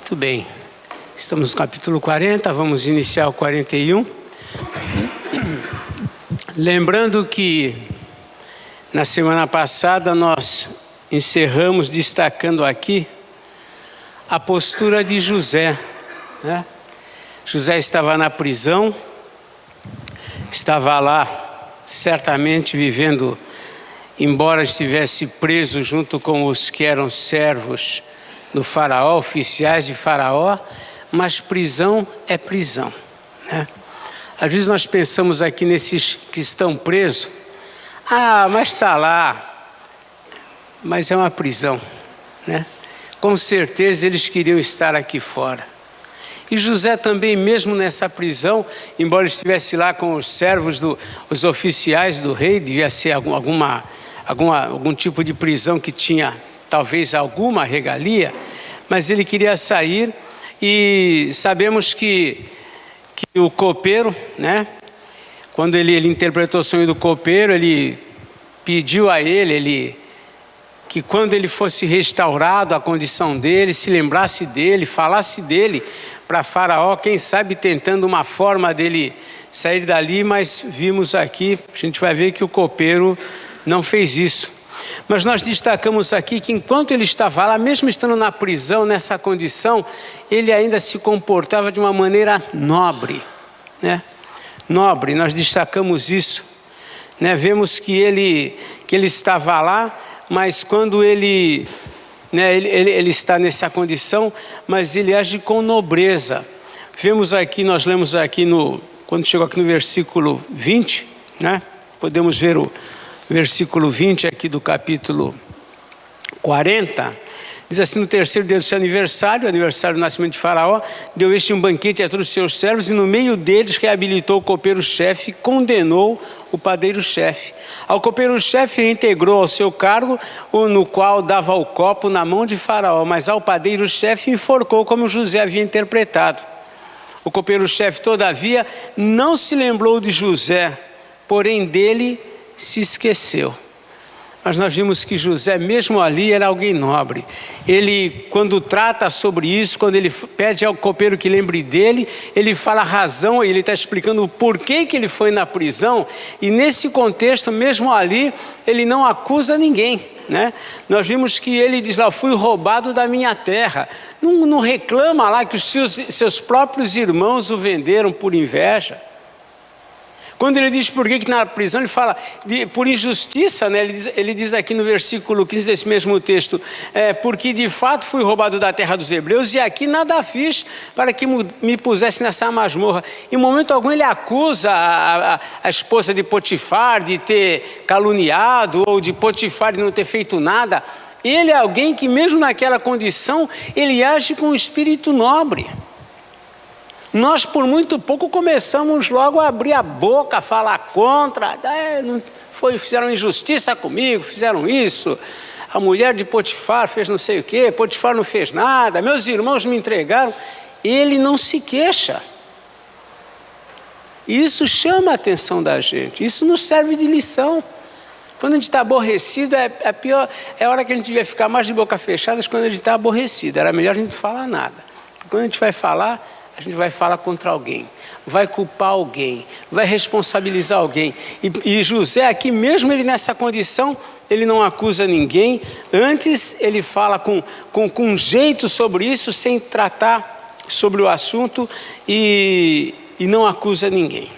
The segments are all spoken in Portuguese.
Muito bem, estamos no capítulo 40, vamos iniciar o 41. Lembrando que na semana passada nós encerramos destacando aqui a postura de José, né? José estava na prisão, estava lá certamente vivendo, embora estivesse preso junto com os que eram servos do faraó, oficiais de faraó, mas prisão é prisão, né? Às vezes nós pensamos aqui nesses que estão presos, mas está lá, mas é uma prisão, né? Com certeza eles queriam estar aqui fora. E José também, mesmo nessa prisão, embora estivesse lá com os servos, os oficiais do rei, devia ser algum tipo de prisão que tinha talvez alguma regalia, mas ele queria sair. E sabemos que o copeiro, né, quando ele interpretou o sonho do copeiro, ele pediu a ele que quando ele fosse restaurado a condição dele, se lembrasse dele, falasse dele para Faraó, quem sabe tentando uma forma dele sair dali, mas vimos aqui, a gente vai ver que o copeiro não fez isso. Mas nós destacamos aqui que enquanto ele estava lá, mesmo estando na prisão, nessa condição, ele ainda se comportava de uma maneira nobre, né? Nobre, nós destacamos isso, né? Vemos que ele estava lá, mas quando ele está nessa condição, mas ele age com nobreza. Vemos aqui, nós lemos aqui quando chegou aqui no versículo 20, né? Podemos ver o versículo 20 aqui do capítulo 40, diz assim: no terceiro dia do seu aniversário, aniversário do nascimento de Faraó, deu este um banquete a todos os seus servos, e no meio deles reabilitou o copeiro-chefe e condenou o padeiro-chefe. Ao copeiro-chefe reintegrou ao seu cargo, no qual dava o copo na mão de Faraó, mas ao padeiro-chefe enforcou como José havia interpretado. O copeiro-chefe, todavia, não se lembrou de José, porém dele se esqueceu. Mas nós vimos que José, mesmo ali, era alguém nobre. Ele, quando trata sobre isso, quando ele pede ao copeiro que lembre dele, ele fala a razão, ele está explicando o porquê que ele foi na prisão, e nesse contexto, mesmo ali, ele não acusa ninguém, né? Nós vimos que ele diz lá: fui roubado da minha terra. Não reclama lá que os seus próprios irmãos o venderam por inveja. Quando ele diz por que na prisão, ele fala por injustiça, né? Ele diz aqui no versículo 15 desse mesmo texto, porque de fato fui roubado da terra dos hebreus e aqui nada fiz para que me pusesse nessa masmorra. Em momento algum ele acusa a esposa de Potifar de ter caluniado, ou de Potifar de não ter feito nada. Ele é alguém que mesmo naquela condição, ele age com um espírito nobre. Nós por muito pouco começamos logo a abrir a boca, a falar contra, fizeram injustiça comigo, fizeram isso, a mulher de Potifar fez não sei o quê, Potifar não fez nada, meus irmãos me entregaram. Ele não se queixa. Isso chama a atenção da gente, isso nos serve de lição. Quando a gente está aborrecido, é pior, é a hora que a gente devia ficar mais de boca fechada, quando a gente está aborrecido, era melhor a gente não falar nada. Quando a gente vai falar, a gente vai falar contra alguém, vai culpar alguém, vai responsabilizar alguém. E José aqui, mesmo ele nessa condição, ele não acusa ninguém. Antes ele fala com jeito sobre isso, sem tratar sobre o assunto, e não acusa ninguém.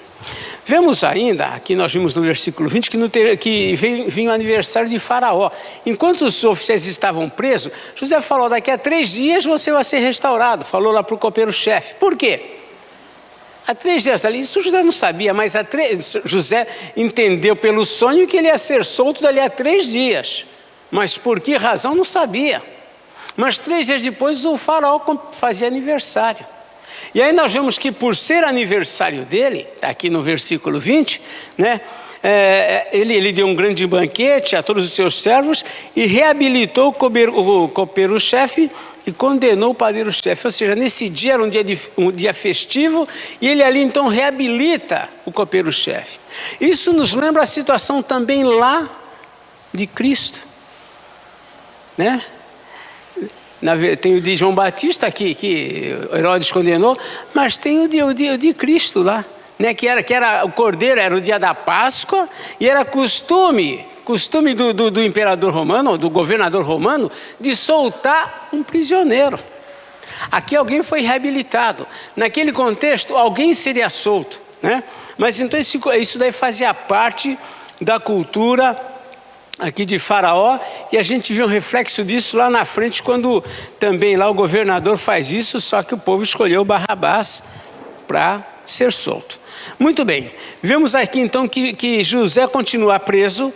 Vemos ainda, aqui nós vimos no versículo 20, que vinha o aniversário de Faraó. Enquanto os oficiais estavam presos, José falou: daqui a 3 dias você vai ser restaurado. Falou lá para o copeiro-chefe. Por quê? Há 3 dias ali, isso José não sabia, mas José entendeu pelo sonho que ele ia ser solto dali a 3 dias. Mas por que razão não sabia. Mas 3 dias depois o faraó fazia aniversário. E aí nós vemos que por ser aniversário dele, está aqui no versículo 20, né? Ele deu um grande banquete a todos os seus servos e reabilitou o copeiro-chefe e condenou o padeiro-chefe. Ou seja, nesse dia era um dia festivo, e ele ali então reabilita o copeiro-chefe. Isso nos lembra a situação também lá de Cristo, né? Tem o de João Batista, que Herodes condenou, mas tem o de Cristo lá, né? que era o cordeiro, era o dia da Páscoa, e era costume do imperador romano, ou do governador romano, de soltar um prisioneiro. Aqui alguém foi reabilitado. Naquele contexto, alguém seria solto, né? Mas então isso daí fazia parte da cultura aqui de Faraó, e a gente viu um reflexo disso lá na frente, quando também lá o governador faz isso, só que o povo escolheu Barrabás para ser solto. Muito bem, vemos aqui então que José continua preso.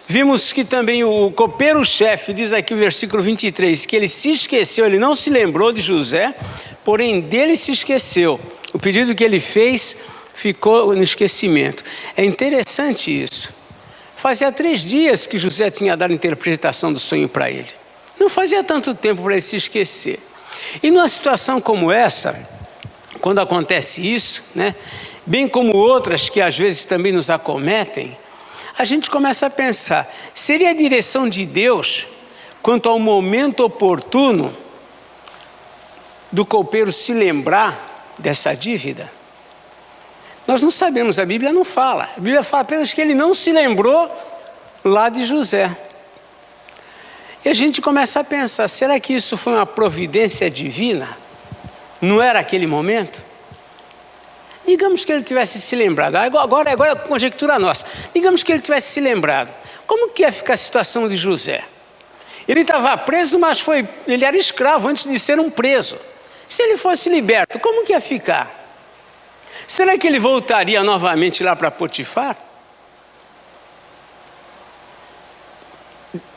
Vimos que também o copeiro-chefe, diz aqui o versículo 23, que ele se esqueceu, ele não se lembrou de José, porém dele se esqueceu. O pedido que ele fez ficou no esquecimento. É interessante isso. Fazia 3 dias que José tinha dado a interpretação do sonho para ele. Não fazia tanto tempo para ele se esquecer. E numa situação como essa, quando acontece isso, né, bem como outras que às vezes também nos acometem, a gente começa a pensar, seria a direção de Deus quanto ao momento oportuno do copeiro se lembrar dessa dívida? Nós não sabemos, a Bíblia não fala. A Bíblia fala apenas que ele não se lembrou lá de José. E a gente começa a pensar, será que isso foi uma providência divina? Não era aquele momento? Digamos que ele tivesse se lembrado, agora é conjectura nossa. Digamos que ele tivesse se lembrado. Como que ia ficar a situação de José? Ele estava preso, mas ele era escravo antes de ser um preso. Se ele fosse liberto, como que ia ficar? Será que ele voltaria novamente lá para Potifar?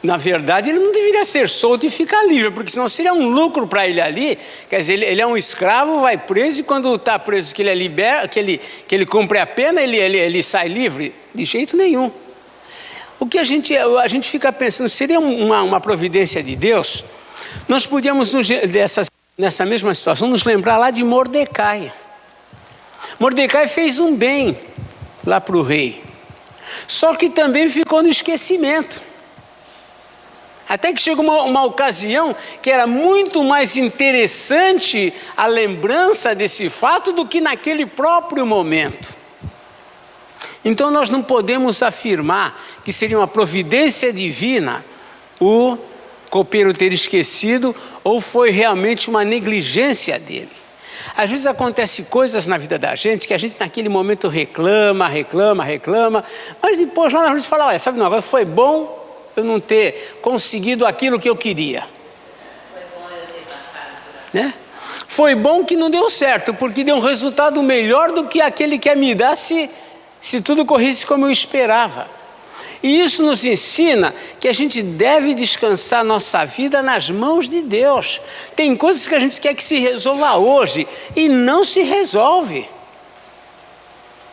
Na verdade, ele não deveria ser solto e ficar livre, porque senão seria um lucro para ele ali. Quer dizer, ele é um escravo, vai preso, e quando está preso que ele é liberto, que ele cumpre a pena, ele sai livre? De jeito nenhum. O que a gente fica pensando, seria uma providência de Deus? Nós podíamos, nessa mesma situação, nos lembrar lá de Mordecai. Mordecai fez um bem lá para o rei, só que também ficou no esquecimento. Até que chegou uma ocasião que era muito mais interessante a lembrança desse fato do que naquele próprio momento. Então nós não podemos afirmar que seria uma providência divina o copeiro ter esquecido, ou foi realmente uma negligência dele. Às vezes acontecem coisas na vida da gente que a gente naquele momento reclama, mas depois lá na frente fala, olha, sabe uma coisa, foi bom eu não ter conseguido aquilo que eu queria. Né? Foi bom que não deu certo, porque deu um resultado melhor do que aquele que ia me dar se tudo corresse como eu esperava. E isso nos ensina que a gente deve descansar nossa vida nas mãos de Deus. Tem coisas que a gente quer que se resolva hoje e não se resolve.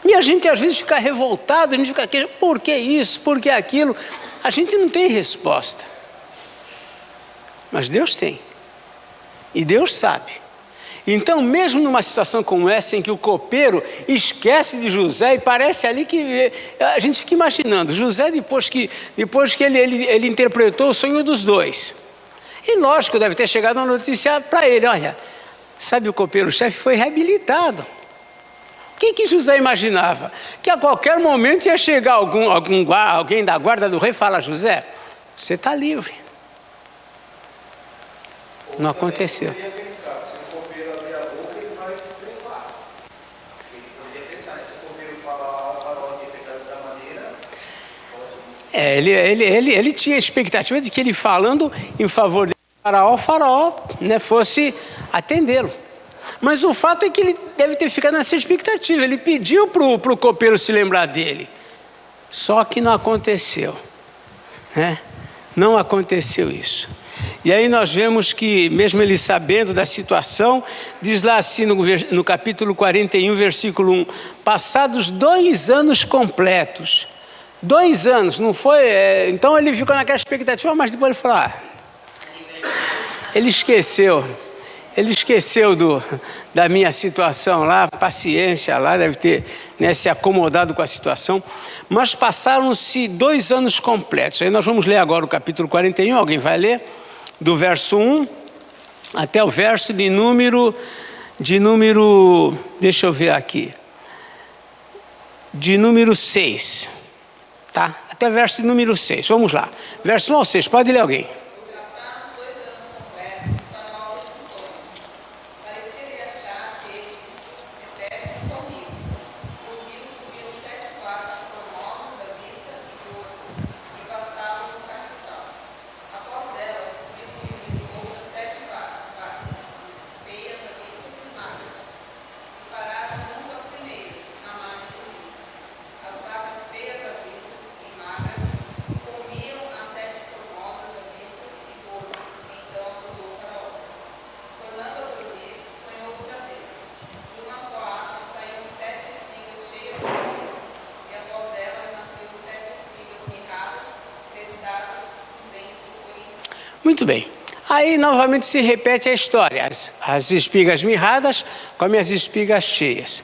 E a gente às vezes fica revoltado, a gente fica aqui, por que isso, por que aquilo? A gente não tem resposta. Mas Deus tem. E Deus sabe. Então, mesmo numa situação como essa, em que o copeiro esquece de José, e parece ali que a gente fica imaginando, José depois que ele interpretou o sonho dos dois. E lógico, deve ter chegado uma notícia para ele, olha, sabe, o copeiro-chefe foi reabilitado. O que José imaginava? Que a qualquer momento ia chegar alguém da guarda do rei e falar, José, você está livre. Não aconteceu. Ele tinha a expectativa de que ele falando em favor de Faraó, né, fosse atendê-lo. Mas o fato é que ele deve ter ficado nessa expectativa. Ele pediu para o copeiro se lembrar dele. Só que não aconteceu. Né? Não aconteceu isso. E aí nós vemos que, mesmo ele sabendo da situação, diz lá assim no capítulo 41, versículo 1, passados 2 anos completos. 2 anos, não foi? Então ele ficou naquela expectativa, mas depois ele falou, ele esqueceu da minha situação lá, paciência lá, deve ter, né, se acomodado com a situação, mas passaram-se 2 anos completos. Aí nós vamos ler agora o capítulo 41, alguém vai ler? Do verso 1 até o verso de número, deixa eu ver aqui, de número 6, tá? Até o verso de número 6, vamos lá. Verso 1 ao 6, pode ler alguém. Muito bem. Aí novamente se repete a história. As espigas mirradas comem as espigas cheias.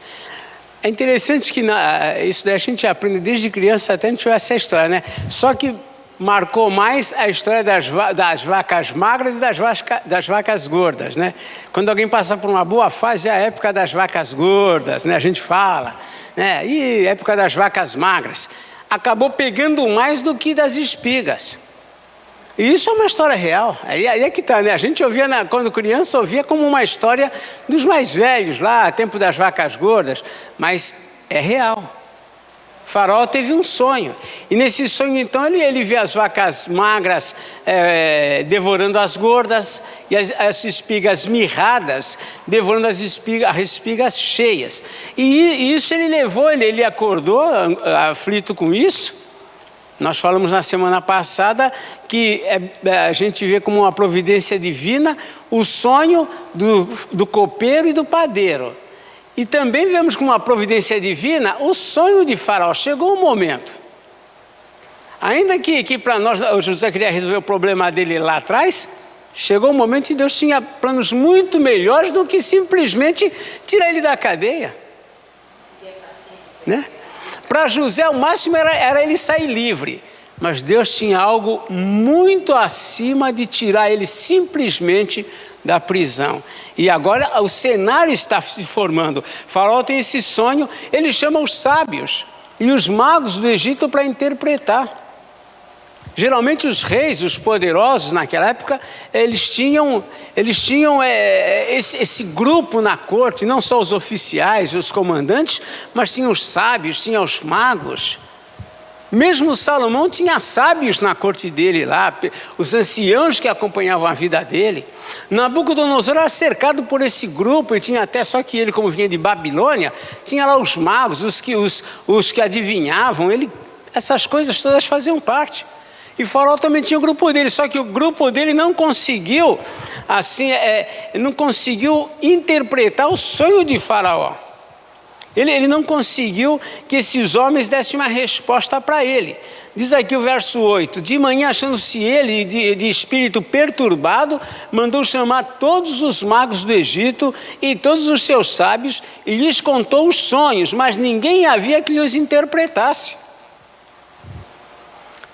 É interessante que isso daí a gente aprende desde criança até a gente ver essa história, né? Só que marcou mais a história das vacas magras e das vacas gordas, né? Quando alguém passa por uma boa fase, é a época das vacas gordas, né? A gente fala, né? E época das vacas magras. Acabou pegando mais do que das espigas. E isso é uma história real. Aí é que está, né? A gente ouvia, quando criança, ouvia como uma história dos mais velhos, lá, tempo das vacas gordas, mas é real. Faraó teve um sonho, e nesse sonho, então, ele vê as vacas magras devorando as gordas, e as espigas mirradas devorando as espigas cheias. E isso ele levou, ele acordou aflito com isso. Nós falamos na semana passada que a gente vê como uma providência divina o sonho do copeiro e do padeiro. E também vemos como uma providência divina o sonho de Faraó. Chegou um momento. Ainda que para nós, o José queria resolver o problema dele lá atrás, chegou um momento em que Deus tinha planos muito melhores do que simplesmente tirar ele da cadeia. Né? Para José, o máximo era ele sair livre. Mas Deus tinha algo muito acima de tirar ele simplesmente da prisão. E agora o cenário está se formando. Faraó tem esse sonho, ele chama os sábios e os magos do Egito para interpretar. Geralmente os reis, os poderosos naquela época, eles tinham esse grupo na corte, não só os oficiais, os comandantes, mas tinham os sábios, tinham os magos. Mesmo Salomão tinha sábios na corte dele lá, os anciãos que acompanhavam a vida dele. Nabucodonosor era cercado por esse grupo, e tinha até, só que ele, como vinha de Babilônia, tinha lá os magos, os que adivinhavam, essas coisas todas faziam parte. E Faraó também tinha o grupo dele, só que o grupo dele não conseguiu, não conseguiu interpretar o sonho de Faraó. Ele não conseguiu que esses homens dessem uma resposta para ele. Diz aqui o verso 8: de manhã, achando-se ele de espírito perturbado, mandou chamar todos os magos do Egito e todos os seus sábios e lhes contou os sonhos, mas ninguém havia que lhes interpretasse.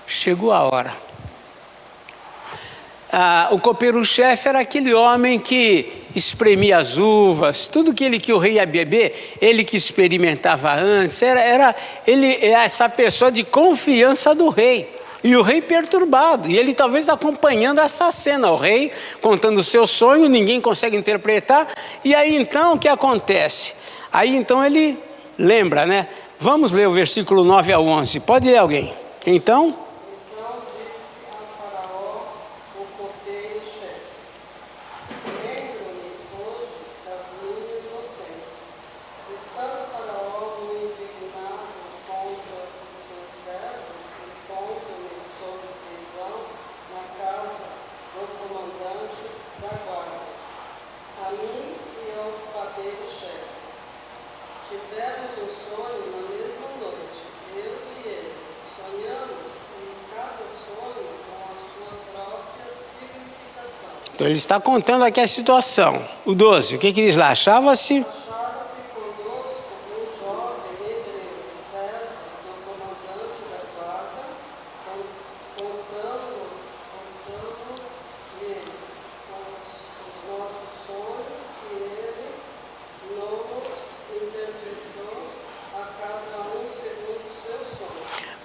Chegou a hora. O copeiro-chefe era aquele homem que espremia as uvas, tudo que o rei ia beber, ele que experimentava antes, era essa pessoa de confiança do rei. E o rei perturbado, e ele talvez acompanhando essa cena, o rei contando o seu sonho, ninguém consegue interpretar, e aí então o que acontece? Aí então ele lembra, né? Vamos ler o versículo 9 ao 11, pode ler alguém? Então então ele está contando aqui a situação. O 12, o que diz lá? Achava-se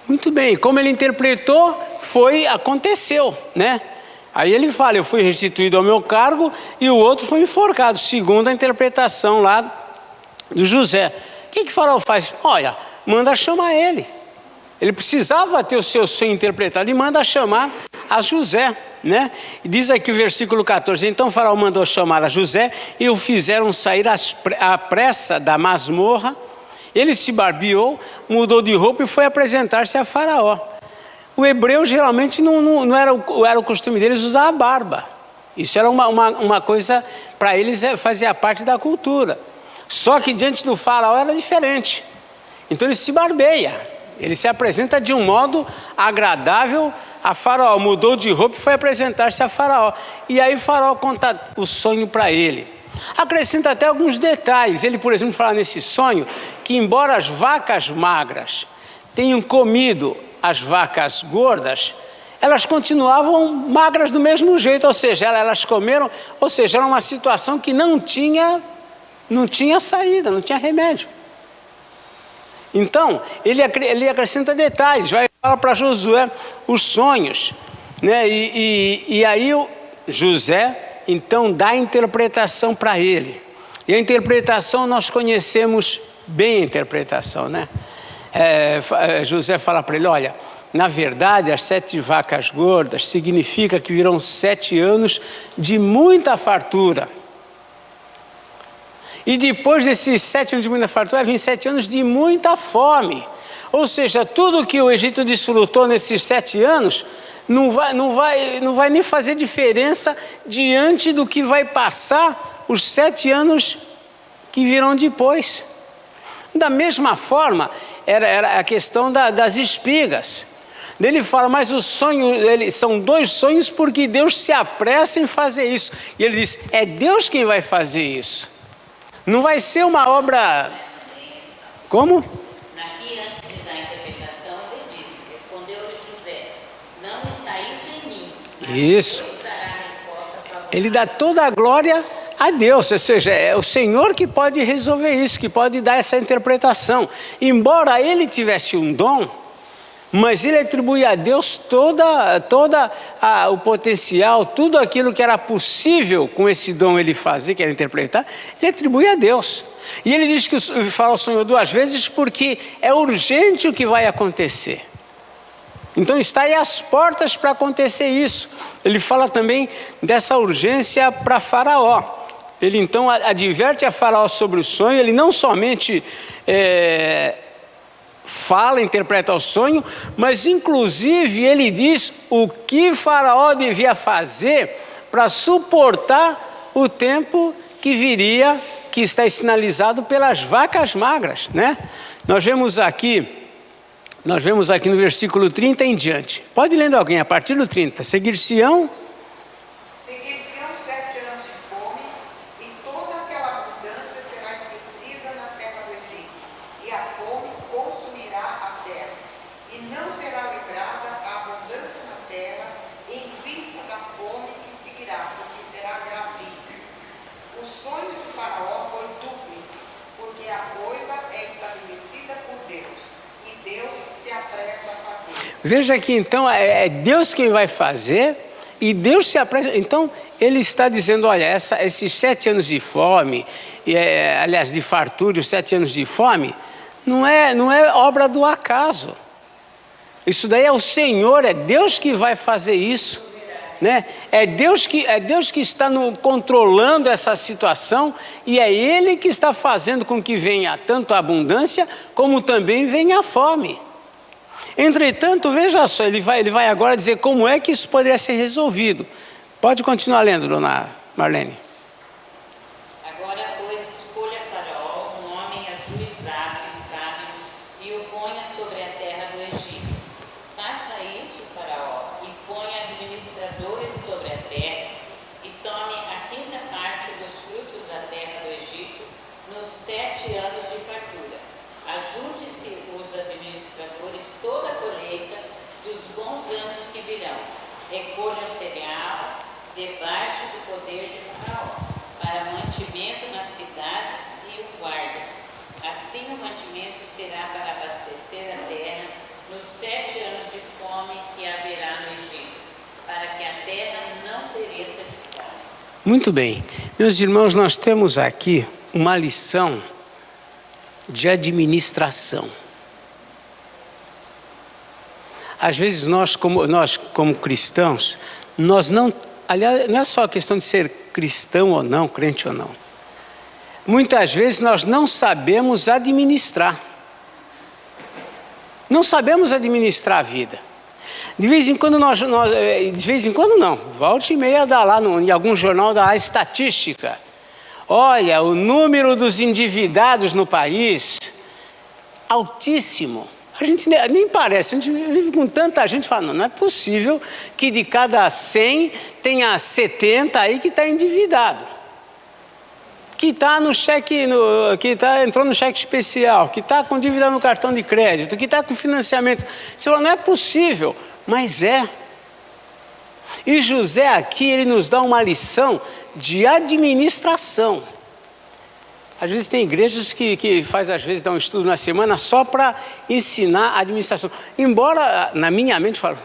Muito bem, como ele interpretou, aconteceu, né? Aí ele fala, eu fui restituído ao meu cargo e o outro foi enforcado, segundo a interpretação lá do José. O que Faraó faz? Olha, manda chamar ele. Ele precisava ter o seu sonho interpretado e manda chamar a José, né? E diz aqui o versículo 14, então Faraó mandou chamar a José e o fizeram sair à pressa da masmorra. Ele se barbeou, mudou de roupa e foi apresentar-se a Faraó. O hebreu geralmente não era o costume deles usar a barba. Isso era uma coisa, para eles fazia parte da cultura. Só que diante do Faraó era diferente. Então ele se barbeia, ele se apresenta de um modo agradável a Faraó. Mudou de roupa e foi apresentar-se a Faraó. E aí Faraó conta o sonho para ele. Acrescenta até alguns detalhes. Ele, por exemplo, fala nesse sonho que embora as vacas magras tenham comido as vacas gordas, elas continuavam magras do mesmo jeito, ou seja, elas comeram, ou seja, era uma situação que não tinha saída, não tinha remédio. Então, ele acrescenta detalhes, vai falar para Josué os sonhos, né? E aí José, então, dá a interpretação para ele. E a interpretação, nós conhecemos bem a interpretação, né? José fala para ele, olha, na verdade as 7 vacas gordas significa que virão 7 anos de muita fartura. E depois desses 7 anos de muita fartura, vai vir 7 anos de muita fome. Ou seja, tudo que o Egito desfrutou nesses 7 anos, não vai nem fazer diferença diante do que vai passar os 7 anos que virão depois. Da mesma forma, era a questão das espigas. Ele fala, mas o sonho, são 2 sonhos porque Deus se apressa em fazer isso. E ele diz, é Deus quem vai fazer isso. Não vai ser uma obra... Como? Aqui, antes de dar a interpretação, ele disse, respondeu-lhe José, não está isso em mim. Isso. Ele dá toda a glória a Deus, ou seja, é o Senhor que pode resolver isso, que pode dar essa interpretação. Embora ele tivesse um dom, mas ele atribui a Deus todo o potencial, tudo aquilo que era possível com esse dom ele fazer, que era interpretar, ele atribui a Deus. E ele diz que fala ao Senhor 2 vezes porque é urgente o que vai acontecer. Então está aí às portas para acontecer isso. Ele fala também dessa urgência para Faraó. Ele então adverte a Faraó sobre o sonho, ele não somente fala, interpreta o sonho, mas inclusive ele diz o que Faraó devia fazer para suportar o tempo que viria, que está sinalizado pelas vacas magras, né? Nós vemos aqui no versículo 30 em diante. Pode ler alguém a partir do 30. Seguir-se-ão 7 anos de fome, e toda aquela abundância será esquecida na terra do Egito, e a fome consumirá a terra, e não será lembrada a abundância na terra, em vista da fome que seguirá, porque será gravíssima. O sonho de Faraó foi dúplice, porque a coisa é estabelecida por Deus, e Deus se apressa a fazer. Veja que então é Deus quem vai fazer, e Deus se apressa. Então ele está dizendo, olha, esses 7 anos de fome, aliás de fartura, os 7 anos de fome, não é obra do acaso. Isso daí é o Senhor, é Deus que vai fazer isso, né? É Deus que está controlando essa situação, e é Ele que está fazendo com que venha tanto a abundância como também venha a fome. Entretanto, veja só, ele vai agora dizer como é que isso poderia ser resolvido. Pode continuar lendo, dona Marlene. Agora, pois, escolha Faraó um homem ajuizado e sábio, e o ponha sobre a terra do Egito. Faça isso, Faraó, e ponha administradores sobre a terra, e tome a 5ª parte dos frutos da terra do Egito nos 7 anos de fartura. Ajude-se os administradores toda a colheita dos bons anos que virão. Recolha o cereal debaixo do poder de Faraó, para mantimento nas cidades e o guarda. Assim o mantimento será para abastecer a terra nos 7 terra não teria se edificado. Muito bem. Meus irmãos, nós temos aqui uma lição de administração. Às vezes nós como cristãos, nós não... Aliás, não é só a questão de ser cristão ou não, crente ou não. Muitas vezes nós não sabemos administrar. Não sabemos administrar a vida. De vez em quando de vez em quando não, volta e meia dá lá em algum jornal da estatística. Olha, o número dos endividados no país, altíssimo. A gente nem parece, a gente vive com tanta gente falando, não é possível que de cada 100 tenha 70 aí que está endividado. Que está no cheque, entrou no cheque especial, que está com dívida no cartão de crédito, que está com financiamento. Você fala, não é possível, mas é. E José aqui, ele nos dá uma lição de administração. Às vezes tem igrejas que faz, às vezes, dá um estudo na semana só para ensinar a administração. Embora, na minha mente, falo,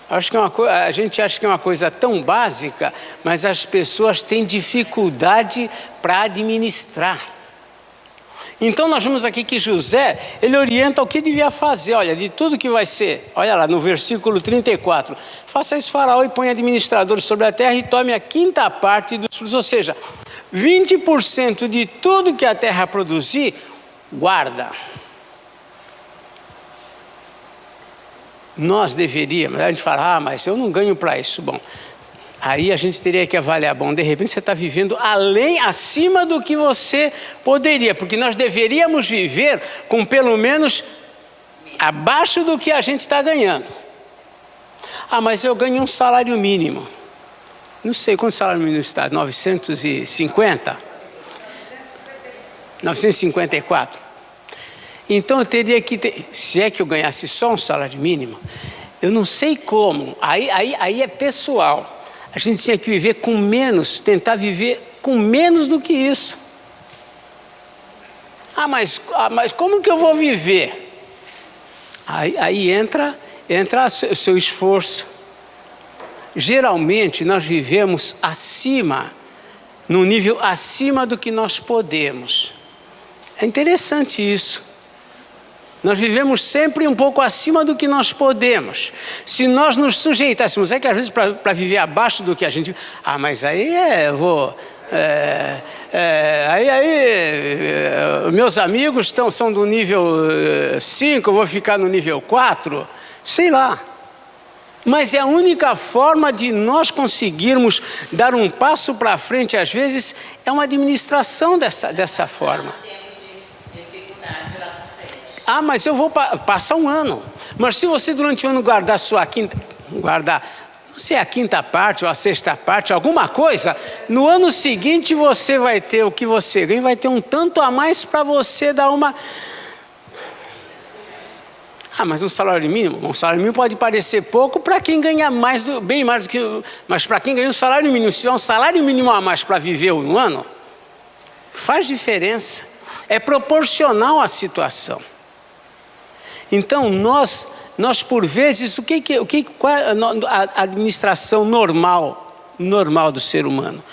acho que a gente acha que é uma coisa tão básica, mas as pessoas têm dificuldade para administrar. Então nós vemos aqui que José, ele orienta o que devia fazer. Olha, de tudo que vai ser, olha lá no versículo 34, faça isso Faraó e ponha administradores sobre a terra e tome a 5ª parte dos frutos, ou seja, 20% de tudo que a terra produzir, guarda. Nós deveríamos, a gente fala, mas eu não ganho para isso. Bom, aí a gente teria que avaliar, bom, de repente você está vivendo acima do que você poderia, porque nós deveríamos viver com pelo menos abaixo do que a gente está ganhando. Ah, mas eu ganho um salário mínimo. Não sei quanto salário mínimo está, 950? 954. Então eu teria que ter, se é que eu ganhasse só um salário mínimo, eu não sei como, aí é pessoal. A gente tinha que viver com menos, tentar viver com menos do que isso. Mas como que eu vou viver? Aí entra o seu esforço. Geralmente nós vivemos num nível acima do que nós podemos. É interessante isso. Nós vivemos sempre um pouco acima do que nós podemos. Se nós nos sujeitássemos, é que às vezes para viver abaixo do que a gente... mas aí meus amigos são do nível 5, eu vou ficar no nível 4, sei lá. Mas é a única forma de nós conseguirmos dar um passo para frente, às vezes, é uma administração dessa forma. Mas eu vou passar um ano. Mas se você durante o ano guardar não sei, a 5ª parte ou a 6ª parte, alguma coisa, no ano seguinte você vai ter o que você ganha, vai ter um tanto a mais para você dar uma... mas um salário mínimo pode parecer pouco para quem ganha bem mais do que... Mas para quem ganha um salário mínimo, se tiver um salário mínimo a mais para viver um ano, faz diferença. É proporcional à situação. Então nós por vezes, qual é a administração normal do ser humano?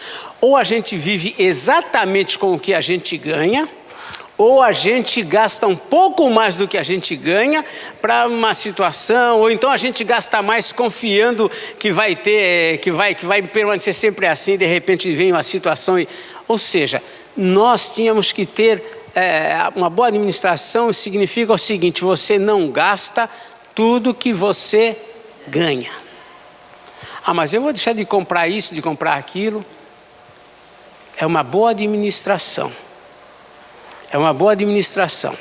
Ou a gente vive exatamente com o que a gente ganha, ou a gente gasta um pouco mais do que a gente ganha para uma situação, ou então a gente gasta mais confiando que vai permanecer sempre assim, de repente vem uma situação. Ou seja, nós tínhamos que ter uma boa administração. Significa o seguinte: você não gasta tudo que você ganha. Mas eu vou deixar de comprar isso, de comprar aquilo. É uma boa administração. É uma boa administração.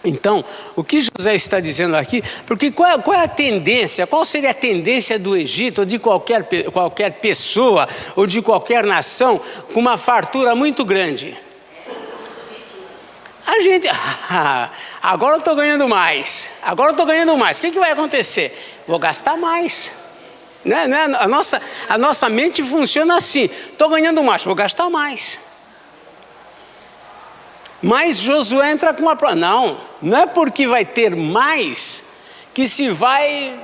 Então, o que José está dizendo aqui, porque qual é a tendência, qual seria a tendência do Egito, ou de qualquer pessoa, ou de qualquer nação, com uma fartura muito grande? A gente, agora eu estou ganhando mais, o que vai acontecer? Vou gastar mais. A nossa mente funciona assim, estou ganhando mais, vou gastar mais. Mas Josué entra com uma prova. Não é porque vai ter mais que se vai...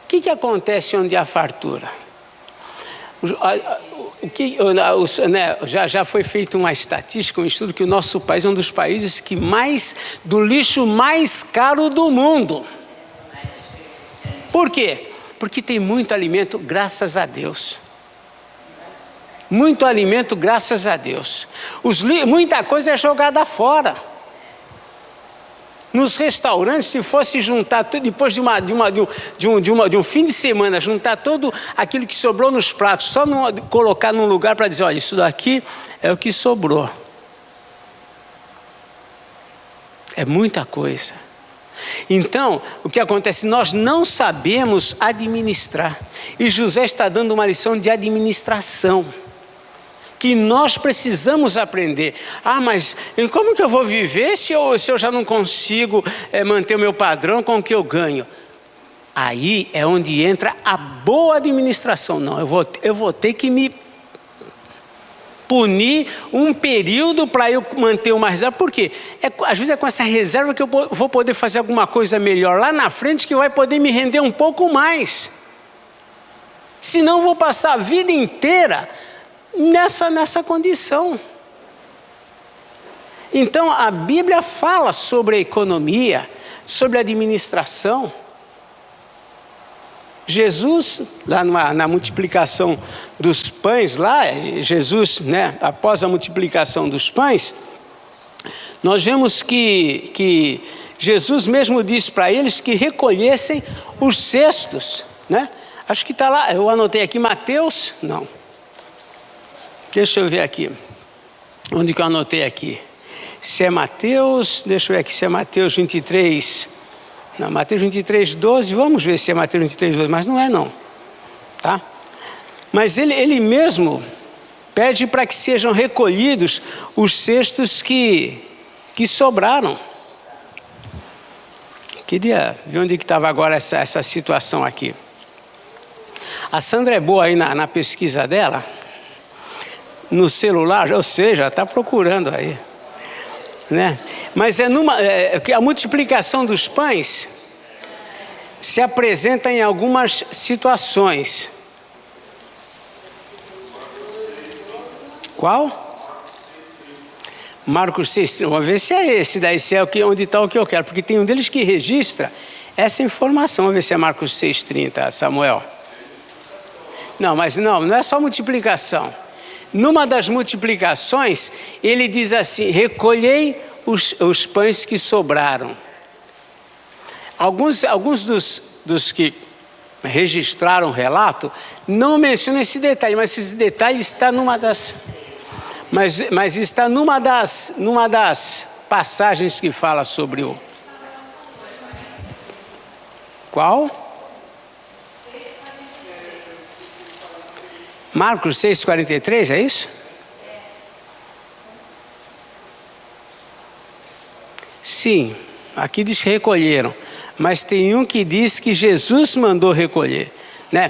O que acontece onde há fartura? Já foi feita uma estatística, um estudo, que o nosso país é um dos países que do lixo mais caro do mundo. Por quê? Porque tem muito alimento, graças a Deus. Muito alimento, graças a Deus. Muita coisa é jogada fora. Nos restaurantes, se fosse juntar tudo, depois de um fim de semana, juntar todo aquilo que sobrou nos pratos, só colocar num lugar para dizer, olha, isso daqui é o que sobrou. É muita coisa. Então, o que acontece? Nós não sabemos administrar. E José está dando uma lição de administração, que nós precisamos aprender. Mas como que eu vou viver se eu já não consigo manter o meu padrão com o que eu ganho? Aí é onde entra a boa administração. Não, eu vou ter que me punir um período para eu manter uma reserva. Por quê? Às vezes é com essa reserva que eu vou poder fazer alguma coisa melhor lá na frente, que vai poder me render um pouco mais. Senão eu vou passar a vida inteira nessa condição. Então a Bíblia fala sobre a economia, sobre a administração. Jesus, lá na multiplicação dos pães, Jesus, após a multiplicação dos pães, nós vemos que Jesus mesmo disse para eles que recolhessem os cestos, Acho que está lá, eu anotei aqui, Mateus, não. Deixa eu ver aqui, onde que eu anotei aqui? Se é Mateus, deixa eu ver aqui, se é Mateus 23, não, Mateus 23, 12, vamos ver se é Mateus 23, 12, mas não é não, tá? Mas ele mesmo pede para que sejam recolhidos os cestos que sobraram. Queria ver onde que estava agora essa situação aqui. A Sandra é boa aí na pesquisa dela, no celular, ou seja, está procurando aí, Mas a multiplicação dos pães se apresenta em algumas situações. Qual? Marcos 6, vamos ver se é esse daí, se é onde está o que eu quero, porque tem um deles que registra essa informação. Vamos ver se é Marcos 6,30, Samuel. Não, mas não é só multiplicação. Numa das multiplicações, ele diz assim, recolhei os pães que sobraram. Alguns dos que registraram o relato não mencionam esse detalhe, mas esse detalhe está numa das... Mas está numa das passagens que fala sobre o... Qual? Marcos 6,43, é isso? Sim, aqui diz que recolheram, mas tem um que diz que Jesus mandou recolher,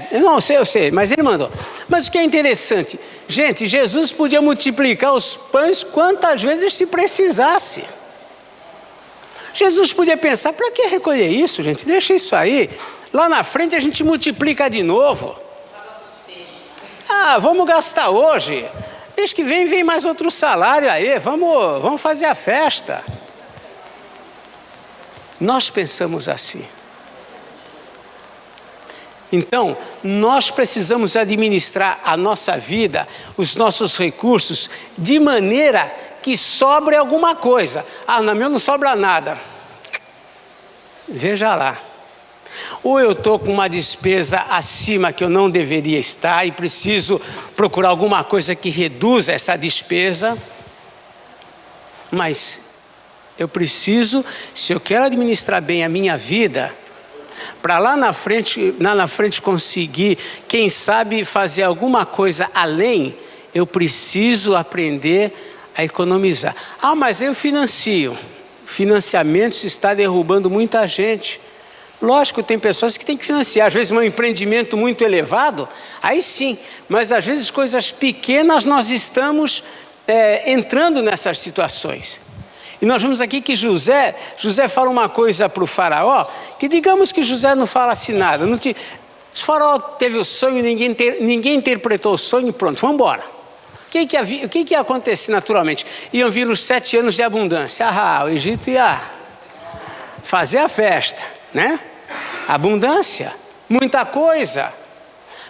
Eu não sei, eu sei, mas ele mandou. Mas o que é interessante, gente, Jesus podia multiplicar os pães quantas vezes se precisasse. Jesus podia pensar, para que recolher isso, gente? Deixa isso aí, lá na frente a gente multiplica de novo. Vamos gastar hoje, mês que vem mais outro salário aí, vamos fazer a festa. Nós pensamos assim. Então, nós precisamos administrar a nossa vida, os nossos recursos, de maneira que sobre alguma coisa. Na minha não sobra nada. Veja lá. Ou eu estou com uma despesa acima que eu não deveria estar e preciso procurar alguma coisa que reduza essa despesa, mas eu preciso, se eu quero administrar bem a minha vida, para lá na frente conseguir, quem sabe fazer alguma coisa além, eu preciso aprender a economizar. Mas eu financio. Financiamento está derrubando muita gente. Lógico, tem pessoas que têm que financiar, às vezes um empreendimento muito elevado, aí sim, mas às vezes coisas pequenas nós estamos entrando nessas situações. E nós vemos aqui que José fala uma coisa para o faraó, que digamos que José não falasse nada, O faraó teve o sonho, ninguém interpretou o sonho, pronto, vamos embora. O que ia acontecer naturalmente? Iam vir os 7 anos de abundância. O Egito ia fazer a festa, né? Abundância, muita coisa.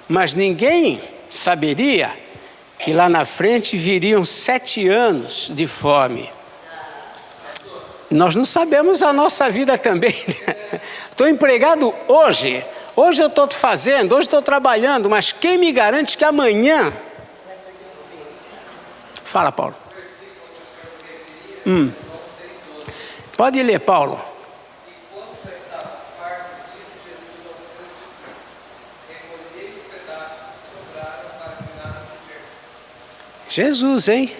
Mas ninguém saberia que lá na frente viriam 7 anos de fome. Nós não sabemos a nossa vida também. Estou empregado hoje. Hoje eu estou fazendo, hoje estou trabalhando, mas quem me garante que amanhã... Fala, Paulo. Pode ler, Paulo. Jesus, hein?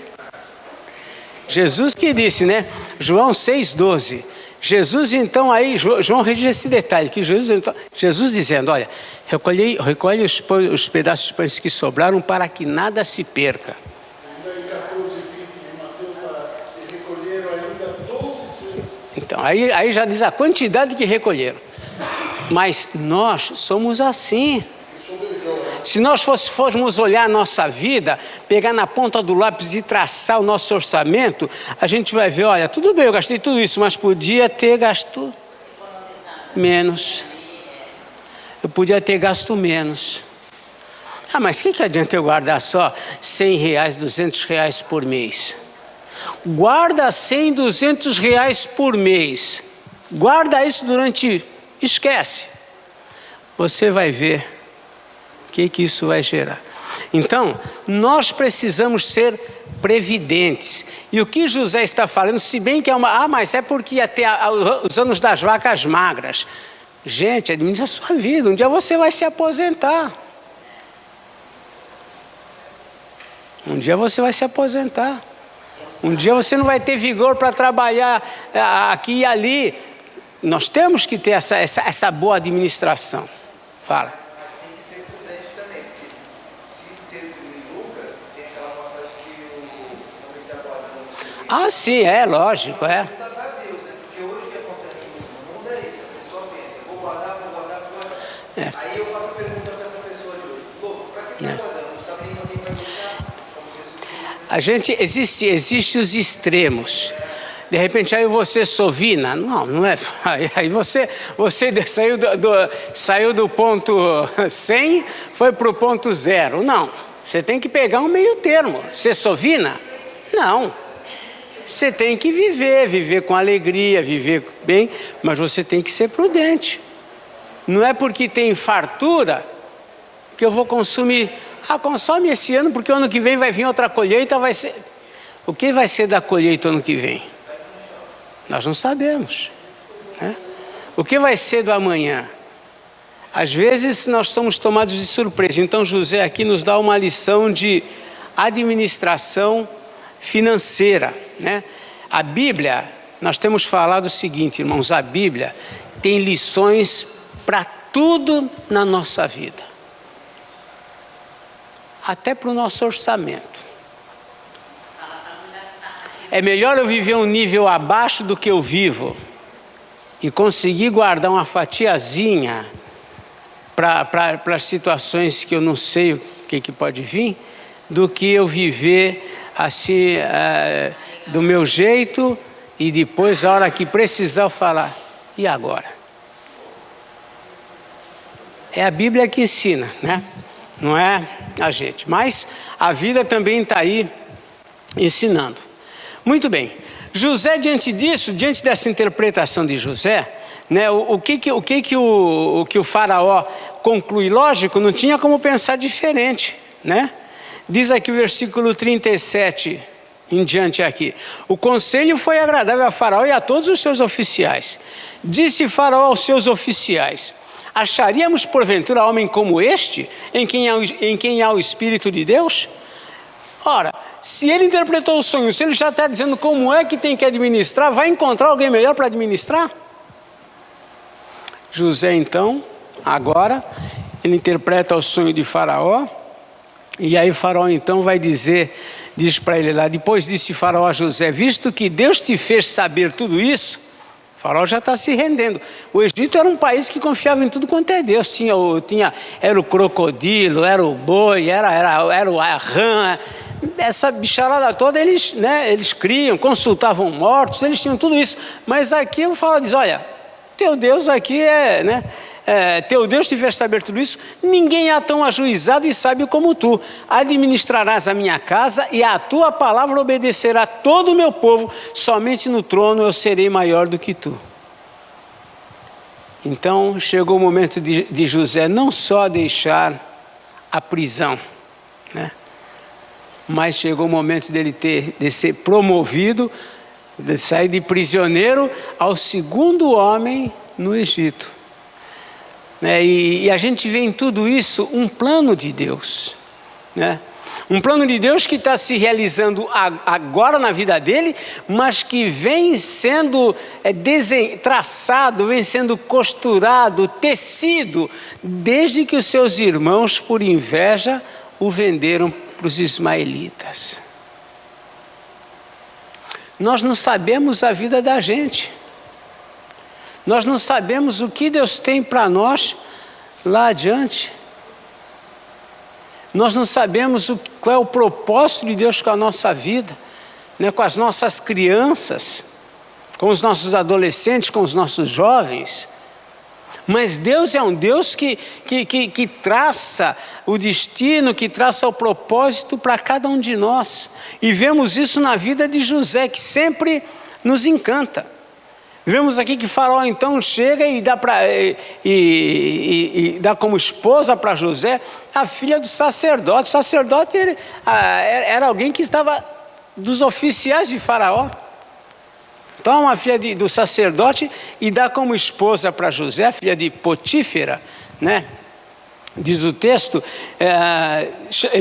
Jesus que disse, né? João 6,12. Jesus então aí, João registra esse detalhe, que Jesus dizendo, olha, recolhe os pedaços de pães que sobraram para que nada se perca. Então, aí já diz a quantidade que recolheram. Mas nós somos assim. Se nós fôssemos olhar a nossa vida, pegar na ponta do lápis e traçar o nosso orçamento, a gente vai ver, olha, tudo bem, eu gastei tudo isso, mas podia ter gasto menos. Eu podia ter gasto menos. Mas o que adianta eu guardar só R$100, R$200 por mês? Guarda 100, R$200 por mês. Guarda isso esquece. Você vai ver o que isso vai gerar. Então, nós precisamos ser previdentes. E o que José está falando, se bem que é mas é porque ia ter os anos das vacas magras. Gente, administra a sua vida. Um dia você vai se aposentar. Um dia você vai se aposentar. Um dia você não vai ter vigor para trabalhar aqui e ali. Nós temos que ter essa boa administração. Fala. Mas tem que ser prudente também, porque se teve em Lucas, tem aquela passagem que o homem está guardando. Sim, lógico, Para Deus, porque hoje o que acontece no mundo é isso, a pessoa pensa, vou guardar. Aí eu faço a pergunta para essa pessoa de hoje, para que está guardando? Não sabe nem quem vai deixar? Existe os extremos. De repente aí você sovina, não é. Aí você saiu do ponto 100, foi para o ponto 0. Não, você tem que pegar um meio termo. Você sovina? Não. Você tem que viver com alegria, viver bem, mas você tem que ser prudente. Não é porque tem fartura que eu vou consumir. Consome esse ano, porque o ano que vem vai vir outra colheita, vai ser... O que vai ser da colheita ano que vem? Nós não sabemos, né? O que vai ser do amanhã? Às vezes nós somos tomados de surpresa. Então José aqui nos dá uma lição de administração financeira, né? A Bíblia, nós temos falado o seguinte, irmãos, a Bíblia tem lições para tudo na nossa vida. Até para o nosso orçamento. É melhor eu viver um nível abaixo do que eu vivo e conseguir guardar uma fatiazinha para as situações que eu não sei o que pode vir, do que eu viver assim do meu jeito e depois a hora que precisar eu falar, e agora? É a Bíblia que ensina, né? Não é a gente, mas a vida também está aí ensinando. Muito bem, José diante dessa interpretação de José, né, o que o faraó conclui? Lógico, não tinha como pensar diferente, né? Diz aqui o versículo 37 em diante aqui: o conselho foi agradável a faraó e a todos os seus oficiais. Disse faraó aos seus oficiais: acharíamos porventura homem como este, em quem há o Espírito de Deus? Ora, se ele interpretou o sonho, se ele já está dizendo como é que tem que administrar, vai encontrar alguém melhor para administrar? José então, agora, ele interpreta o sonho de faraó, e aí faraó então diz para ele lá, depois disse faraó a José: visto que Deus te fez saber tudo isso, Faraó já está se rendendo. O Egito era um país que confiava em tudo quanto é Deus. Era o crocodilo, era o boi, era o rã. Essa bicharada toda eles criam, consultavam mortos, eles tinham tudo isso. Mas aqui o Faraó diz, olha, teu Deus aqui teu Deus te fez saber tudo isso, ninguém é tão ajuizado e sábio como tu. Administrarás a minha casa e a tua palavra obedecerá todo o meu povo, somente no trono eu serei maior do que tu. Então chegou o momento de José não só deixar a prisão, né? Mas chegou o momento de ser promovido, de sair de prisioneiro ao segundo homem no Egito. E a gente vê em tudo isso um plano de Deus, né? Um plano de Deus que está se realizando agora na vida dele, mas que vem sendo traçado, vem sendo costurado, tecido, desde que os seus irmãos, por inveja, o venderam para os ismaelitas. Nós não sabemos a vida da gente. Nós não sabemos o que Deus tem para nós lá adiante. Nós não sabemos qual é o propósito de Deus com a nossa vida, né? Com as nossas crianças, com os nossos adolescentes, com os nossos jovens. Mas Deus é um Deus que traça o destino, que traça o propósito para cada um de nós. E vemos isso na vida de José, que sempre nos encanta. Vemos aqui que Faraó então chega e dá como esposa para José a filha do sacerdote. O sacerdote era alguém que estava dos oficiais de Faraó. Toma uma filha do sacerdote e dá como esposa para José, a filha de Potífera, né? Diz o texto,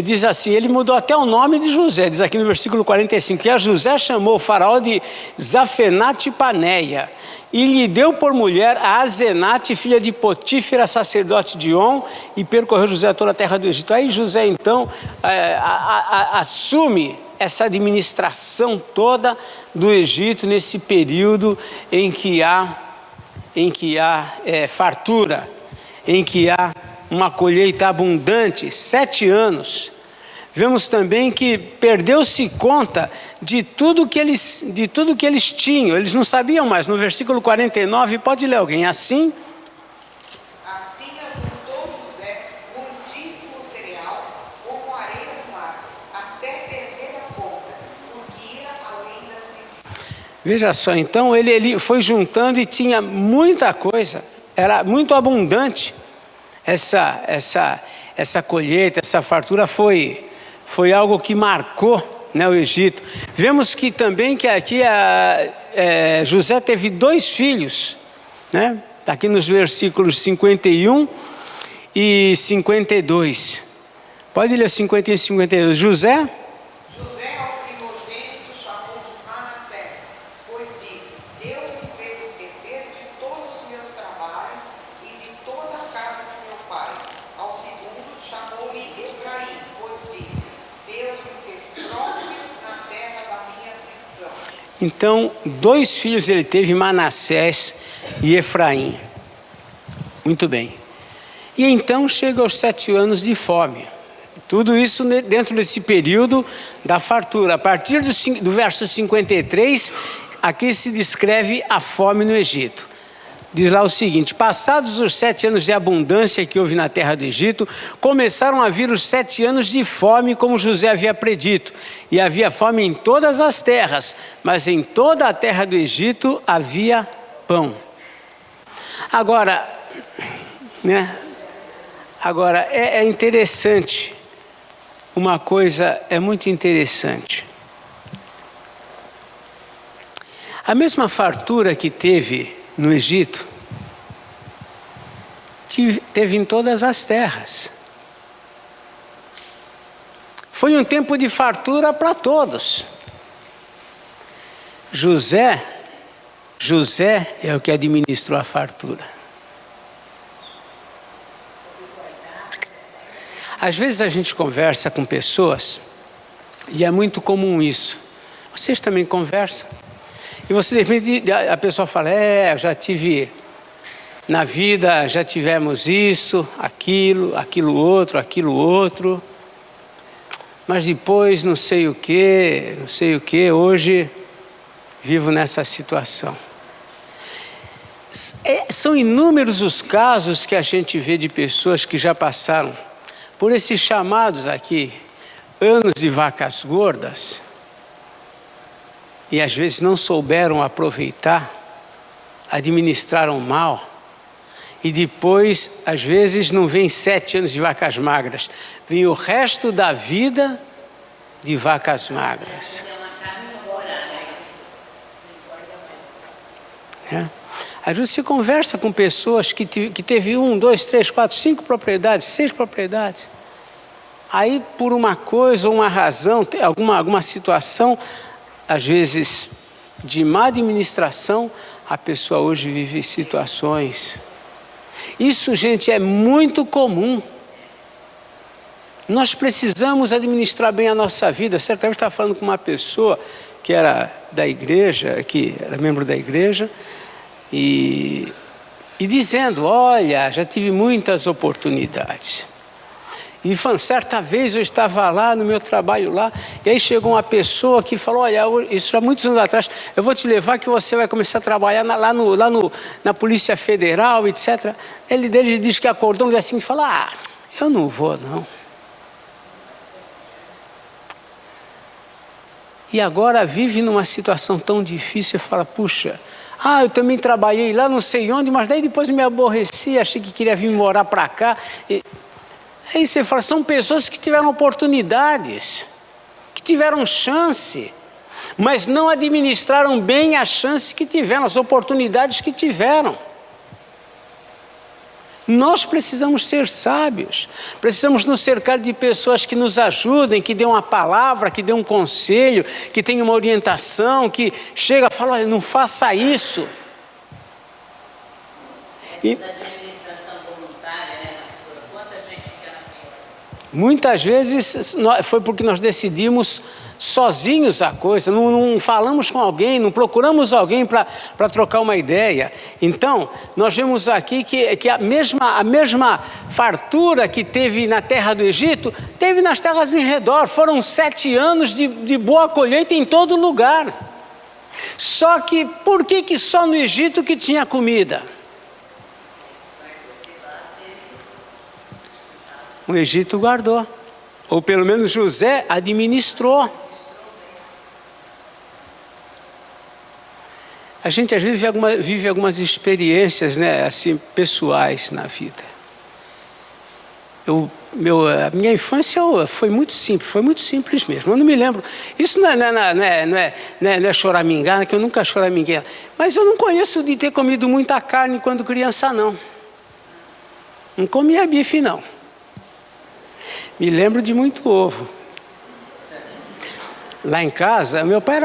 diz assim, ele mudou até o nome de José, diz aqui no versículo 45, que a José chamou o Faraó de Zafenate Paneia, e lhe deu por mulher a Azenate, filha de Potífera, sacerdote de On, e percorreu José toda a terra do Egito. Aí José então assume essa administração toda do Egito nesse período em que há fartura, em que há uma colheita abundante, 7 anos. Vemos também que perdeu-se conta de tudo que eles tinham, eles não sabiam mais. No versículo 49, pode ler alguém, assim ajuntou José muitíssimo cereal, como a areia do mar, até perder a conta, porque ia além das medidas. Veja só, então ele foi juntando e tinha muita coisa, era muito abundante. Essa colheita, essa fartura foi algo que marcou, né, o Egito. Vemos que também que aqui José teve 2 filhos, né? Aqui nos versículos 51 e 52. Pode ler 51 e 52. José, ao primogênito, chamou de Manassés, pois disse, Deus me fez esquecer de todos os meus trabalhos e de toda a casa de meu pai. Ao segundo, chamou-lhe Efraim, pois disse, Deus me fez próspero na terra da minha aflição. então 2 filhos ele teve, Manassés e Efraim. Muito bem. E então chega aos 7 anos de fome. Tudo isso dentro desse período da fartura. A partir do verso 53, aqui se descreve a fome no Egito. Diz lá o seguinte, passados os 7 anos de abundância que houve na terra do Egito, começaram a vir os 7 anos de fome, como José havia predito. E havia fome em todas as terras, mas em toda a terra do Egito havia pão. Agora, né? Agora é interessante, uma coisa é muito interessante. A mesma fartura que teve no Egito, teve em todas as terras. Foi um tempo de fartura para todos. José é o que administrou a fartura. Às vezes a gente conversa com pessoas, e é muito comum isso. Vocês também conversam. E você, de repente, a pessoa fala, eu já tive, na vida já tivemos isso, aquilo outro, mas depois não sei o que, hoje vivo nessa situação. São inúmeros os casos que a gente vê de pessoas que já passaram por esses chamados aqui, anos de vacas gordas, e às vezes não souberam aproveitar, administraram mal, e depois, às vezes, não vem 7 anos de vacas magras, vem o resto da vida de vacas magras. Às vezes você conversa com pessoas que teve 1, 2, 3, 4, 5 propriedades, 6 propriedades. Aí, por uma coisa ou uma razão, alguma situação, às vezes de má administração, a pessoa hoje vive situações. Isso, gente, é muito comum. Nós precisamos administrar bem a nossa vida. Certa vez eu estava falando com uma pessoa que era da igreja, que era membro da igreja, e dizendo, olha, já tive muitas oportunidades. E falando, certa vez eu estava lá no meu trabalho lá, e aí chegou uma pessoa que falou, olha, isso já muitos anos atrás, eu vou te levar que você vai começar a trabalhar na Polícia Federal, etc. Ele diz que acordou um dia assim e falou, eu não vou não. E agora vive numa situação tão difícil, e fala, puxa, eu também trabalhei lá não sei onde, mas daí depois me aborreci, achei que queria vir morar para cá. Aí você fala, são pessoas que tiveram oportunidades, que tiveram chance, mas não administraram bem a chance que tiveram, as oportunidades que tiveram. Nós precisamos ser sábios, precisamos nos cercar de pessoas que nos ajudem, que dêem uma palavra, que dêem um conselho, que tenham uma orientação, que chega e fala, olha, não faça isso. Muitas vezes foi porque nós decidimos sozinhos a coisa, não falamos com alguém, não procuramos alguém para trocar uma ideia. Então, nós vemos aqui que a mesma fartura que teve na terra do Egito, teve nas terras em redor. Foram 7 anos de boa colheita em todo lugar. Só que, por que só no Egito que tinha comida? O Egito guardou, ou pelo menos José administrou. A gente às vezes vive algumas experiências, né, assim, pessoais na vida. A minha infância foi muito simples mesmo. Eu não me lembro. Isso não é choramingar, que eu nunca choraminguei. Mas eu não conheço de ter comido muita carne quando criança, não. Não comia bife, não. Me lembro de muito ovo. Lá em casa, meu pai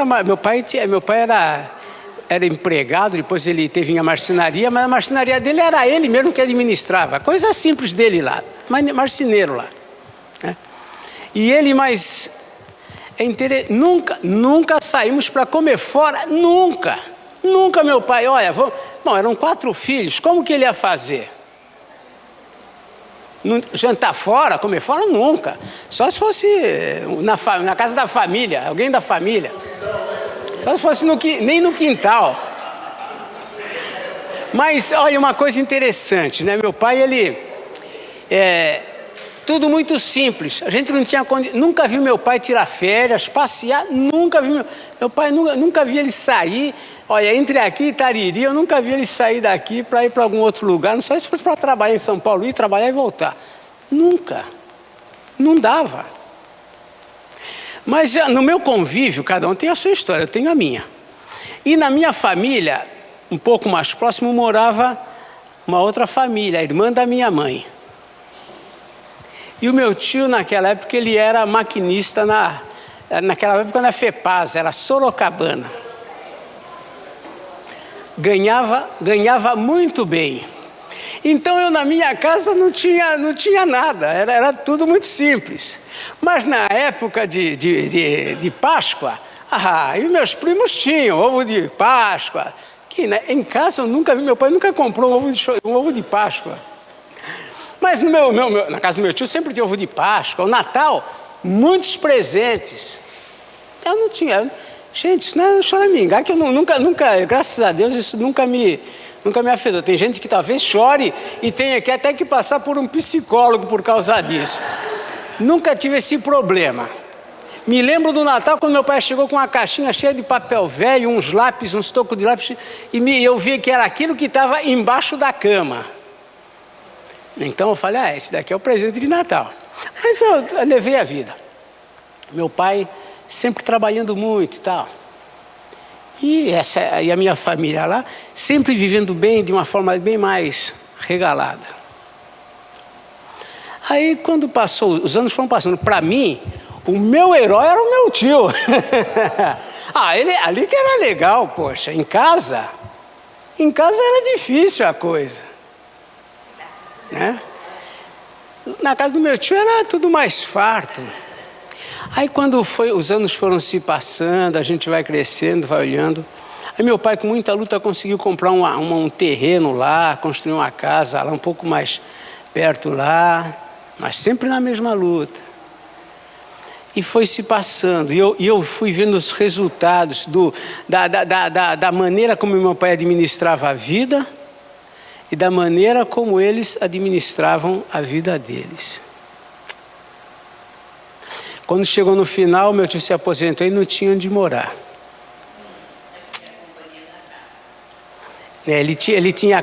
era empregado, depois ele teve a marcenaria, mas a marcenaria dele era ele mesmo que administrava. Coisa simples dele lá, marceneiro lá. Né? E ele, nunca saímos para comer fora, nunca. Nunca meu pai, olha, eram 4 filhos, como que ele ia fazer? Jantar fora, comer fora, nunca. Só se fosse na casa da família, alguém da família. Só se fosse nem no quintal. Mas, olha, uma coisa interessante, né? Meu pai, ele... tudo muito simples. A gente não tinha... Nunca viu meu pai tirar férias, passear, nunca vi meu pai, nunca vi ele sair. Olha, entre aqui e Tariri, eu nunca vi ele sair daqui para ir para algum outro lugar. Não sei se fosse para trabalhar em São Paulo, ir trabalhar e voltar. Nunca. Não dava. Mas no meu convívio, cada um tem a sua história, eu tenho a minha. E na minha família, um pouco mais próximo, morava uma outra família, a irmã da minha mãe. E o meu tio, naquela época, ele era maquinista naquela época na FEPAS, era Sorocabana. Ganhava muito bem. Então eu na minha casa não tinha nada, era tudo muito simples. Mas na época de Páscoa, E meus primos tinham ovo de Páscoa. Que, né, em casa eu nunca vi, meu pai nunca comprou um ovo de Páscoa. Mas na casa do meu tio sempre tinha ovo de Páscoa. O Natal, muitos presentes. Eu não tinha. Gente, isso não é choramingar, que eu nunca, graças a Deus, isso nunca me afetou. Tem gente que talvez chore e tenha que até que passar por um psicólogo por causa disso. Nunca tive esse problema. Me lembro do Natal, quando meu pai chegou com uma caixinha cheia de papel velho, uns lápis, uns tocos de lápis, e eu vi que era aquilo que estava embaixo da cama. Então eu falei, esse daqui é o presente de Natal. Mas eu levei a vida. Meu pai sempre trabalhando muito e tal. E a minha família lá, sempre vivendo bem, de uma forma bem mais regalada. Aí quando os anos foram passando, para mim, o meu herói era o meu tio. Ele ali que era legal, poxa. Em casa era difícil a coisa, né? Na casa do meu tio era tudo mais farto. Aí quando os anos foram se passando, a gente vai crescendo, vai olhando. Aí meu pai, com muita luta, conseguiu comprar um terreno lá, construir uma casa lá um pouco mais perto lá, mas sempre na mesma luta. E foi se passando, e eu fui vendo os resultados da maneira como meu pai administrava a vida e da maneira como eles administravam a vida deles. Quando chegou no final, meu tio se aposentou e não tinha onde morar. Ele tinha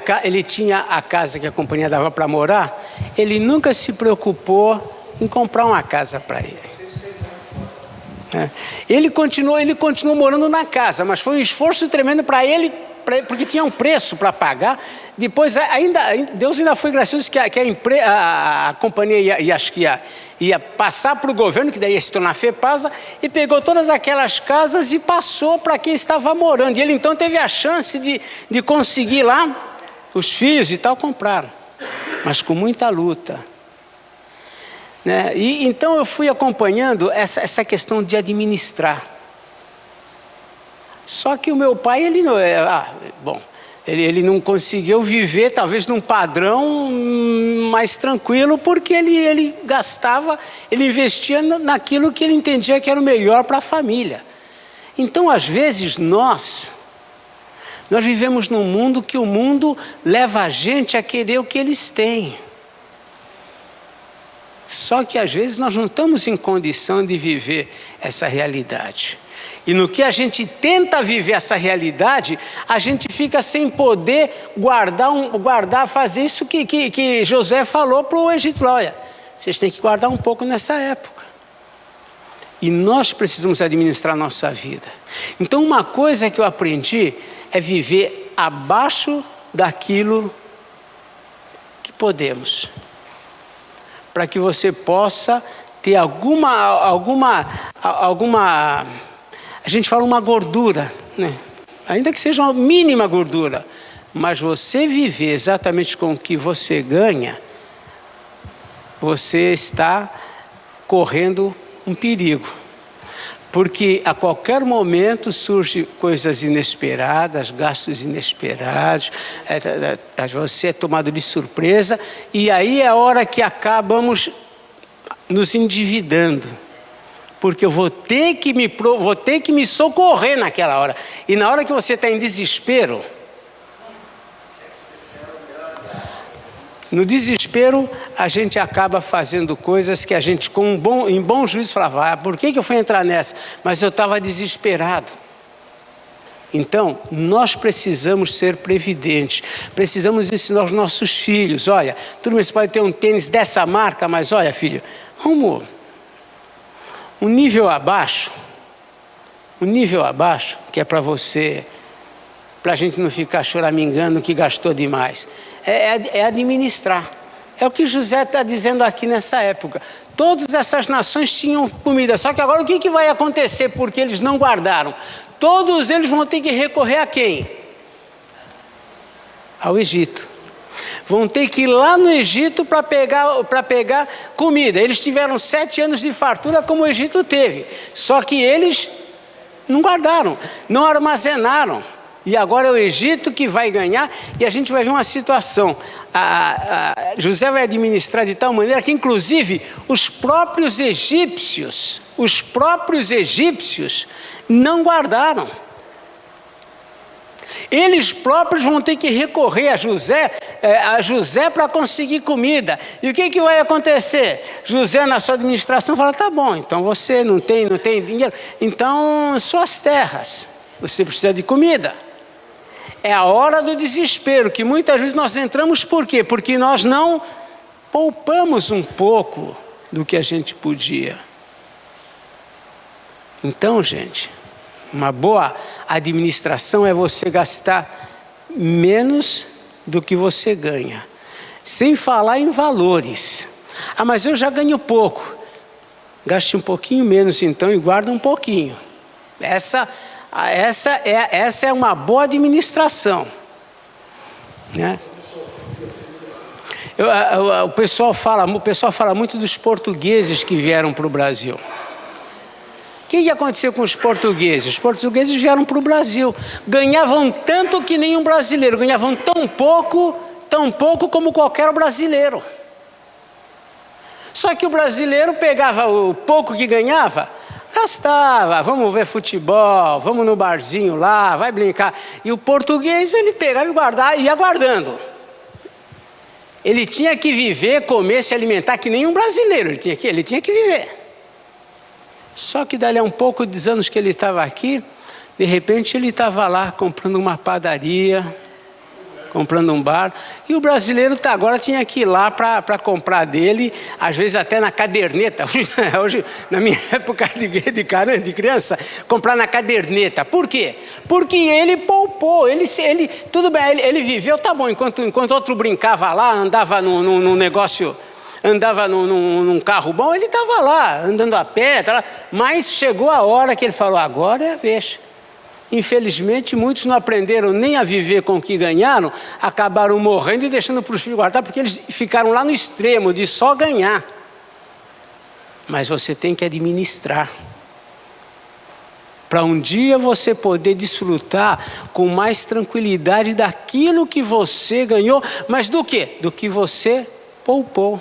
a casa que a companhia dava para morar, ele nunca se preocupou em comprar uma casa para ele. Ele continuou morando na casa, mas foi um esforço tremendo para ele, porque tinha um preço para pagar. Depois, Deus ainda foi gracioso que a companhia ia passar para o governo, que daí ia se tornar FEPASA, e pegou todas aquelas casas e passou para quem estava morando. E ele então teve a chance de conseguir lá, os filhos e tal compraram, mas com muita luta. Né? E então eu fui acompanhando essa questão de administrar. Só que o meu pai, ele não conseguiu viver talvez num padrão mais tranquilo, porque ele gastava, ele investia naquilo que ele entendia que era o melhor para a família. Então, às vezes, nós vivemos num mundo que o mundo leva a gente a querer o que eles têm. Só que às vezes nós não estamos em condição de viver essa realidade. E no que a gente tenta viver essa realidade, a gente fica sem poder fazer isso que José falou para o Egito. Olha, vocês têm que guardar um pouco nessa época. E nós precisamos administrar a nossa vida. Então uma coisa que eu aprendi é viver abaixo daquilo que podemos. Para que você possa ter alguma, a gente fala uma gordura, né? Ainda que seja uma mínima gordura, mas você viver exatamente com o que você ganha, você está correndo um perigo. Porque a qualquer momento surgem coisas inesperadas, gastos inesperados, você é tomado de surpresa, e aí é a hora que acabamos nos endividando. Porque eu vou ter que me socorrer naquela hora. E na hora que você está em desespero, no desespero, a gente acaba fazendo coisas que a gente, em bom juízo, falava, por que eu fui entrar nessa? Mas eu estava desesperado. Então, nós precisamos ser previdentes, precisamos ensinar os nossos filhos, olha, tudo bem, você pode ter um tênis dessa marca, mas olha, filho, vamos um nível abaixo, que é para você, para a gente não ficar choramingando que gastou demais, é administrar. É o que José está dizendo aqui nessa época. Todas essas nações tinham comida, só que agora o que vai acontecer porque eles não guardaram? Todos eles vão ter que recorrer a quem? Ao Egito. Vão ter que ir lá no Egito para pegar comida. Eles tiveram 7 anos de fartura como o Egito teve. Só que eles Não guardaram, não armazenaram. E agora é o Egito que vai ganhar, e a gente vai ver uma situação. José vai administrar de tal maneira que, inclusive, os próprios egípcios não guardaram. Eles próprios vão ter que recorrer a José para conseguir comida. E o que vai acontecer? José, na sua administração, fala: tá bom, então você não tem dinheiro, então suas terras, você precisa de comida. É a hora do desespero, que muitas vezes nós entramos. Por quê? Porque nós não poupamos um pouco do que a gente podia. Então, gente, uma boa administração é você gastar menos do que você ganha, sem falar em valores. Ah, mas eu já ganho pouco. Gaste um pouquinho menos então e guarda um pouquinho. Essa é uma boa administração, né? O pessoal fala muito dos portugueses que vieram para o Brasil. O que aconteceu com os portugueses? Os portugueses vieram para o Brasil, ganhavam tanto que nenhum brasileiro, ganhavam tão pouco como qualquer brasileiro. Só que o brasileiro pegava o pouco que ganhava, gastava, vamos ver futebol, vamos no barzinho lá, vai brincar. E o português, ele pegava e guardava, ia guardando. Ele tinha que viver, comer, se alimentar que nem um brasileiro, ele tinha que viver. Só que dali a um pouco de anos que ele estava aqui, de repente ele estava lá comprando uma padaria, comprando um bar, e o brasileiro agora tinha que ir lá para comprar dele, às vezes até na caderneta. Hoje, na minha época de criança, comprar na caderneta. Por quê? Porque ele poupou, tudo bem, ele viveu, tá bom, enquanto outro brincava lá, andava num negócio, andava num carro bom, ele estava lá, andando a pé, mas chegou a hora que ele falou: agora é a vez. Infelizmente, muitos não aprenderam nem a viver com o que ganharam, acabaram morrendo e deixando para os filhos guardar, porque eles ficaram lá no extremo de só ganhar. Mas você tem que administrar, para um dia você poder desfrutar com mais tranquilidade daquilo que você ganhou, mas do quê? Do que você poupou.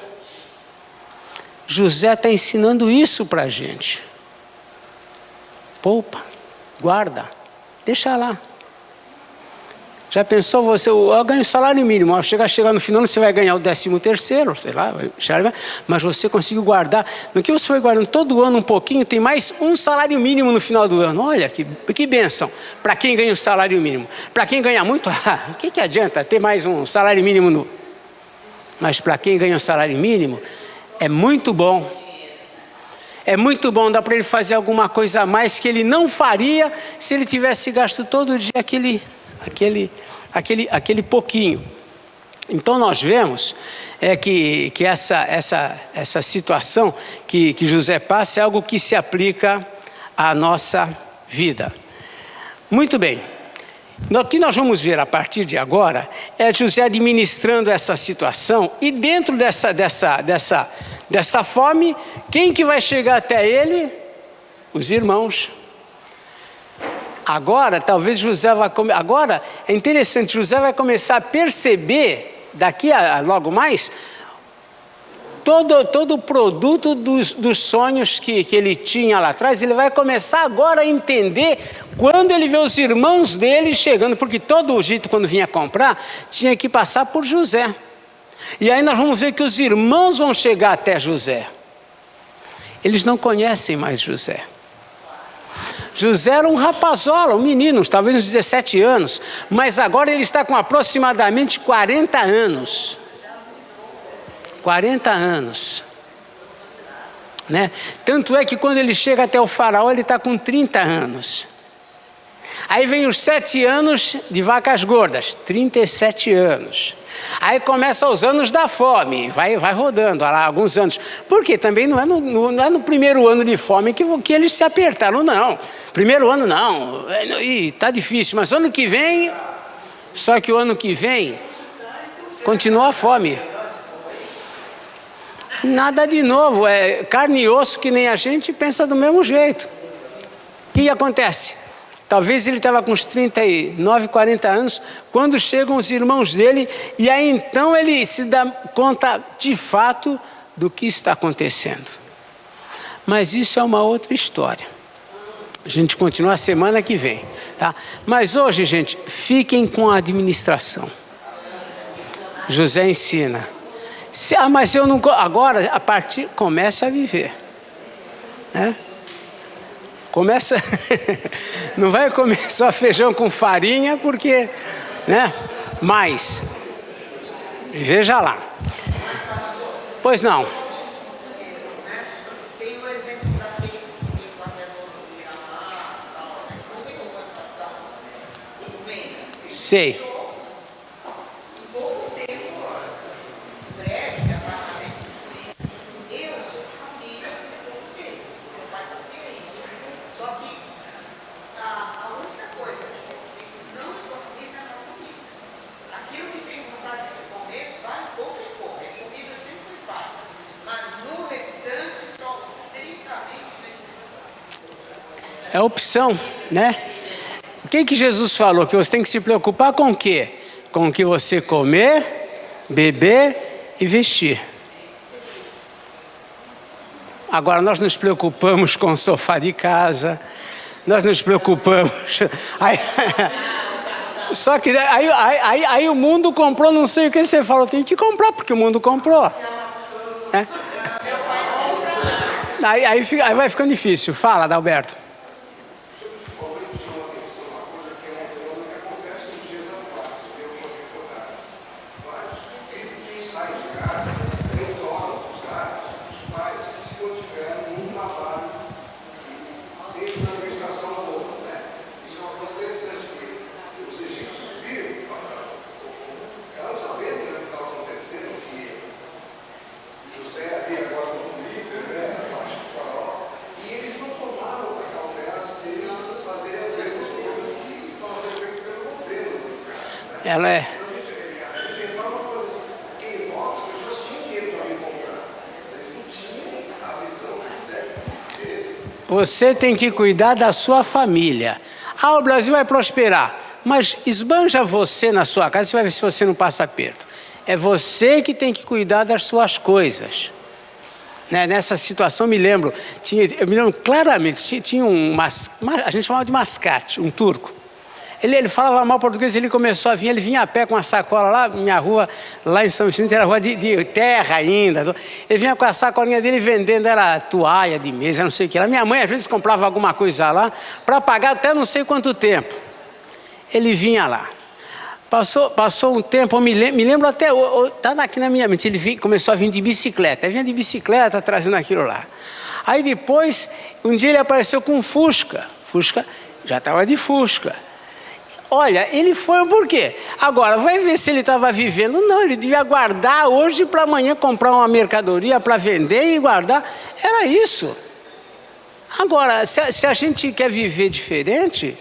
José está ensinando isso para a gente. Poupa, guarda, deixa lá. Já pensou você, eu ganho salário mínimo, ao chegar no final você vai ganhar o 13º, sei lá, mas você conseguiu guardar. No que você foi guardando todo ano um pouquinho, tem mais um salário mínimo no final do ano. Olha, que bênção. Para quem ganha o salário mínimo. Para quem ganha muito, o que adianta ter mais um salário mínimo? Mas para quem ganha o salário mínimo, é muito bom. É muito bom, dá para ele fazer alguma coisa a mais que ele não faria se ele tivesse gasto todo dia aquele pouquinho. Então nós vemos que essa situação que José passa é algo que se aplica à nossa vida. Muito bem. O que nós vamos ver a partir de agora é José administrando essa situação, e dentro dessa fome, quem que vai chegar até ele? Os irmãos. Agora, talvez José agora é interessante, José vai começar a perceber, daqui a logo mais, todo o produto dos sonhos que ele tinha lá atrás. Ele vai começar agora a entender quando ele vê os irmãos dele chegando, porque todo o Egito, quando vinha comprar, tinha que passar por José. E aí nós vamos ver que os irmãos vão chegar até José. Eles não conhecem mais José. José era um rapazola, um menino, talvez uns 17 anos, mas agora ele está com aproximadamente 40 anos. 40 anos, né? Tanto é que quando ele chega até o faraó, ele está com 30 anos. Aí vem os 7 anos de vacas gordas, 37 anos. Aí começa os anos da fome, vai rodando lá alguns anos. Porque também não é no primeiro ano de fome que eles se apertaram, não. Primeiro ano não, está difícil, mas ano que vem, só que o ano que vem, continua a fome. Nada de novo, é carne e osso que nem a gente pensa do mesmo jeito. que acontece? Talvez ele estava com uns 39, 40 anos, quando chegam os irmãos dele, e aí então ele se dá conta de fato do que está acontecendo. Mas isso é uma outra história. A gente continua a semana que vem, tá? Mas hoje, gente, fiquem com a administração. José ensina. Mas eu não... Agora, a partir... Começa a viver. Né? Começa... Não vai comer só feijão com farinha, porque... Né? Mas... Veja lá. Pois não. Sei. É opção, né? O que Jesus falou? Que você tem que se preocupar com o quê? Com o que você comer, beber e vestir. Agora, nós nos preocupamos com o sofá de casa, nós nos preocupamos... Só que aí o mundo comprou, não sei o que você falou, tem que comprar, porque o mundo comprou. É? Aí vai ficando difícil. Fala, Adalberto. Ela é... Você tem que cuidar da sua família. O Brasil vai prosperar, mas esbanja você na sua casa, você vai ver se você não passa aperto. É você que tem que cuidar das suas coisas. Né? Nessa situação, eu me lembro claramente, tinha a gente chamava de mascate, um turco. Ele falava mal português, ele começou a vir, ele vinha a pé com uma sacola lá, minha rua, lá em São Vicente, era rua de terra ainda. Ele vinha com a sacolinha dele vendendo, era toalha de mesa, não sei o que lá. Minha mãe às vezes comprava alguma coisa lá, para pagar até não sei quanto tempo. Ele vinha lá. Passou um tempo, eu me lembro até, está aqui na minha mente, ele começou a vir de bicicleta. Ele vinha de bicicleta trazendo aquilo lá. Aí depois, um dia ele apareceu com um Fusca. Fusca, já estava de Fusca. Olha, ele foi por quê? Agora, vai ver se ele estava vivendo. Não, ele devia guardar hoje para amanhã comprar uma mercadoria para vender e guardar. Era isso. Agora, se a gente quer viver diferente,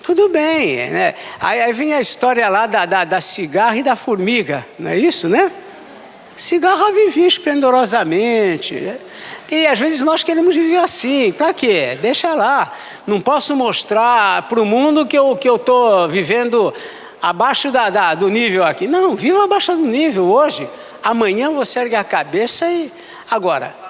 tudo bem, né? Aí vem a história lá da cigarra e da formiga, não é isso, né? Cigarra vivia esplendorosamente, né? E às vezes nós queremos viver assim. Para quê? Deixa lá. Não posso mostrar para o mundo que eu estou vivendo abaixo do nível aqui. Não, viva abaixo do nível hoje. Amanhã você ergue a cabeça e... Agora...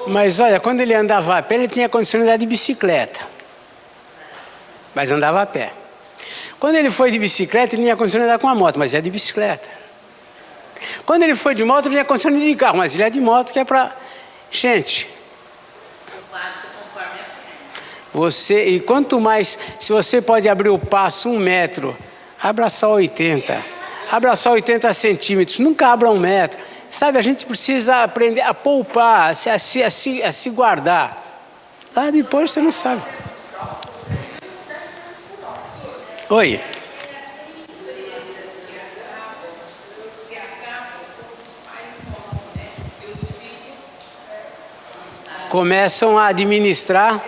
Mas olha, quando ele andava a pé, ele tinha condição de andar de bicicleta. Mas andava a pé. Quando ele foi de bicicleta, ele tinha condição de andar com a moto, mas é de bicicleta. Quando ele foi de moto, ele tinha condição de ir de carro, mas ele é de moto, que é para... Gente... Eu passo conforme a perna. E quanto mais, se você pode abrir o passo 1 metro, abra só 80. Abra só 80 centímetros, nunca abra 1 metro. Sabe, a gente precisa aprender a poupar, a se guardar. Lá depois você não sabe. Oi. Começam a administrar.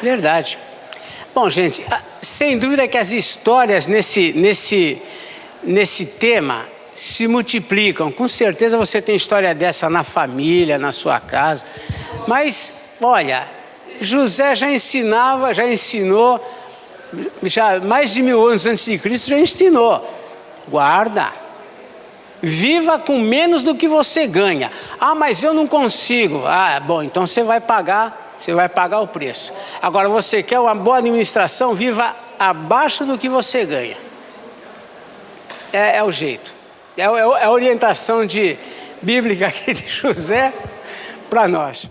Verdade. Bom, gente, sem dúvida que as histórias nesse tema se multiplicam. Com certeza você tem história dessa na família, na sua casa. Mas, olha, José já ensinou, mais de 1000 anos antes de Cristo, já ensinou. Guarda. Viva com menos do que você ganha. Ah, mas eu não consigo. Ah, bom, então você vai pagar o preço. Agora, você quer uma boa administração, viva abaixo do que você ganha. É o jeito. É a orientação bíblica aqui de José para nós.